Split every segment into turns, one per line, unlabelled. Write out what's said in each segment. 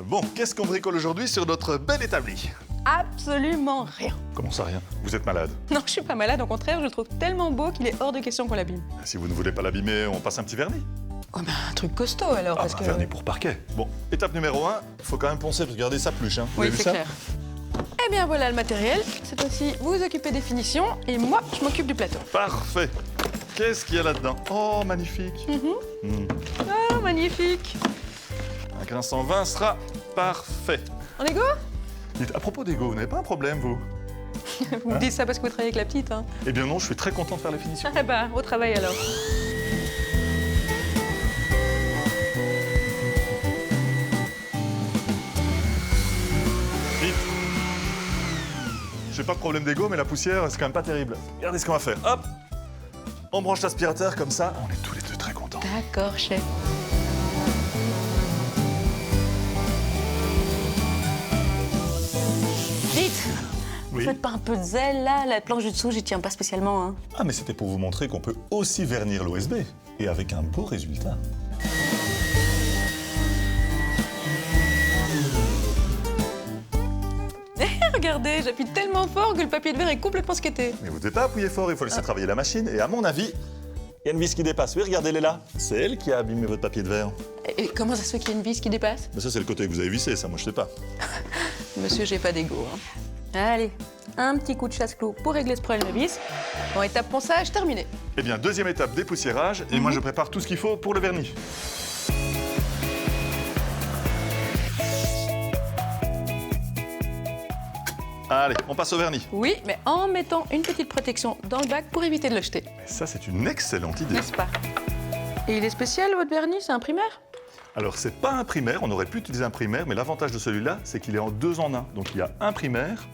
Bon, qu'est-ce qu'on bricole aujourd'hui sur notre bel établi?
Absolument rien.
Comment ça, rien? Vous êtes malade?
Non, je suis pas malade, au contraire, je le trouve tellement beau qu'il est hors de question qu'on l'abîme.
Si vous ne voulez pas l'abîmer, on passe un petit vernis.
Oh ben, un truc costaud alors, parce que...
vernis pour parquet. Bon, étape numéro 1, il faut quand même poncer, parce que regardez, ça pluche. Hein. Vous
Oui,
avez vu
c'est
ça?
clair. Eh bien, voilà le matériel. Cette fois-ci, vous vous occupez des finitions et moi, je m'occupe du plateau.
Parfait. Qu'est-ce qu'il y a là-dedans? Oh, magnifique.
Oh, magnifique.
Un grain 120 sera parfait.
On est go?
Dites, à propos d'ego, vous n'avez pas un problème, vous?
Vous me dites ça parce que vous travaillez avec la petite, hein.
Eh bien non, je suis très content de faire les finitions.
Ah bah, au travail alors.
Vite. J'ai pas de problème d'ego, mais la poussière, c'est quand même pas terrible. Regardez ce qu'on va faire. Hop. On branche l'aspirateur comme ça. On est tous les deux très contents.
D'accord, chef. Vite! Vous
Oui.
faites pas un peu de zèle, là? La planche du dessous, j'y tiens pas spécialement, hein.
Ah, mais c'était pour vous montrer qu'on peut aussi vernir l'OSB. Et avec un beau résultat.
Regardez, j'appuie tellement fort que le papier de verre est complètement skaté.
Mais vous devez pas appuyer fort, il faut laisser travailler la machine. Et à mon avis, il y a une vis qui dépasse. Oui, regardez-les là. C'est elle qui a abîmé votre papier de verre.
Et comment ça se fait qu'il y a une vis qui dépasse?
Mais ça, c'est le côté que vous avez vissé, ça, moi, je sais pas.
Monsieur, j'ai pas d'ego, hein. Allez, un petit coup de chasse-clou pour régler ce problème de vis. Bon, étape ponçage, terminé.
Eh bien, deuxième étape, dépoussiérage. Et moi, je prépare tout ce qu'il faut pour le vernis. Allez, on passe au vernis.
Oui, mais en mettant une petite protection dans le bac pour éviter de le jeter.
Et ça, c'est une excellente idée.
N'est-ce pas? Et il est spécial, votre vernis? C'est un primaire?
Alors, c'est pas un primaire, on aurait pu utiliser un primaire, mais l'avantage de celui-là, c'est qu'il est en 2 en 1. Donc, il y a un primaire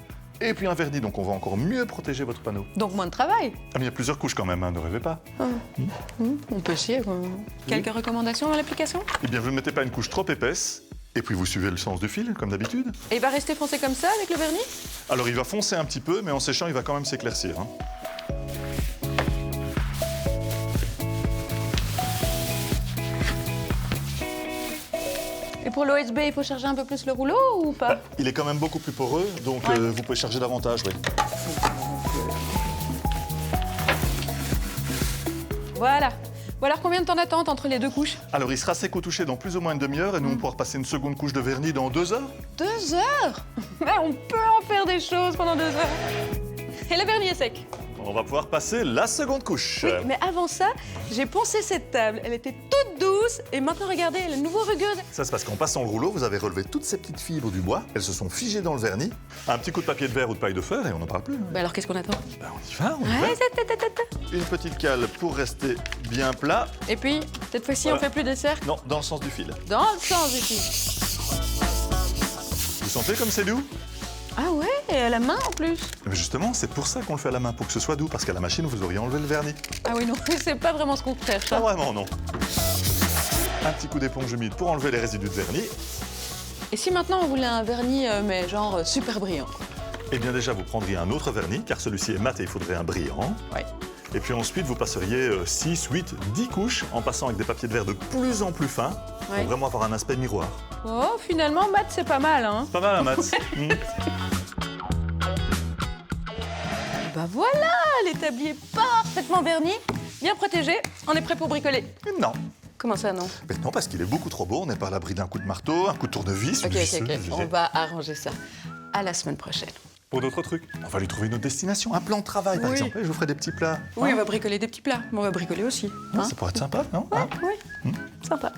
et puis un vernis, donc on va encore mieux protéger votre panneau.
Donc moins de travail.
Ah, mais il y a plusieurs couches quand même, hein, ne rêvez pas.
On peut chier, quoi. Quelques recommandations dans l'application?
Eh bien, vous ne mettez pas une couche trop épaisse, et puis vous suivez le sens du fil, comme d'habitude.
Et il va rester foncé comme ça avec le vernis?
Alors, il va foncer un petit peu, mais en séchant, il va quand même s'éclaircir. Hein.
Et pour l'OSB, il faut charger un peu plus le rouleau ou pas?
Il est quand même beaucoup plus poreux, donc
Ouais.
vous pouvez charger davantage, oui.
Voilà. Bon alors, combien de temps d'attente entre les deux couches?
Alors, il sera sec au toucher dans plus ou moins une demi-heure, et nous, on pourra passer une seconde couche de vernis dans 2 heures.
2 heures? Mais on peut en faire des choses pendant 2 heures. Et le vernis est sec.
On va pouvoir passer la seconde couche.
Oui, mais avant ça, j'ai poncé cette table. Elle était toute douce et maintenant, regardez, elle est de nouveau rugueuse.
Ça, c'est parce qu'en passant le rouleau, vous avez relevé toutes ces petites fibres du bois. Elles se sont figées dans le vernis. Un petit coup de papier de verre ou de paille de fer et on n'en parle plus. Hein.
Bah alors, qu'est-ce qu'on attend?
Ben, on y va, on y va.
Ouais, ta.
Une petite cale pour rester bien plat.
Et puis, cette fois-ci,
Voilà.
on fait plus de cercles.
Non, dans le sens du fil.
Dans le sens du fil.
Vous sentez comme c'est doux?
Ah ouais, et à la main en plus.
Mais justement, c'est pour ça qu'on le fait à la main, pour que ce soit doux, parce qu'à la machine, vous auriez enlevé le vernis.
Ah oui, non, c'est pas vraiment ce qu'on cherche.
Pas
Hein.
vraiment, non. Un petit coup d'éponge humide pour enlever les résidus de vernis.
Et si maintenant on voulait un vernis, mais genre super brillant?
Eh bien déjà, vous prendriez un autre vernis, car celui-ci est mat et il faudrait un brillant.
Ouais.
Et puis ensuite, vous passeriez 6, 8, 10 couches en passant avec des papiers de verre de plus en plus fins
Ouais.
pour vraiment avoir un aspect miroir.
Oh, finalement, Matt, c'est pas mal, hein.
Pas mal, hein, Mats?
Bah voilà, l'établi est parfaitement verni, bien protégé, on est prêt pour bricoler.
Non.
Comment ça, non?
Mais non, parce qu'il est beaucoup trop beau. On n'est pas à l'abri d'un coup de marteau, un coup de tournevis.
Ok,
une visseuse,
on va arranger ça. À la semaine prochaine.
Pour d'autres trucs. On va lui trouver une autre destination, un plan de travail, par
Oui.
exemple. Et je vous ferai des petits plats.
Oui,
Hein?
on va bricoler des petits plats, mais on va bricoler aussi. Hein?
Ça pourrait être sympa, non?
Ouais,
Hein
oui, sympa.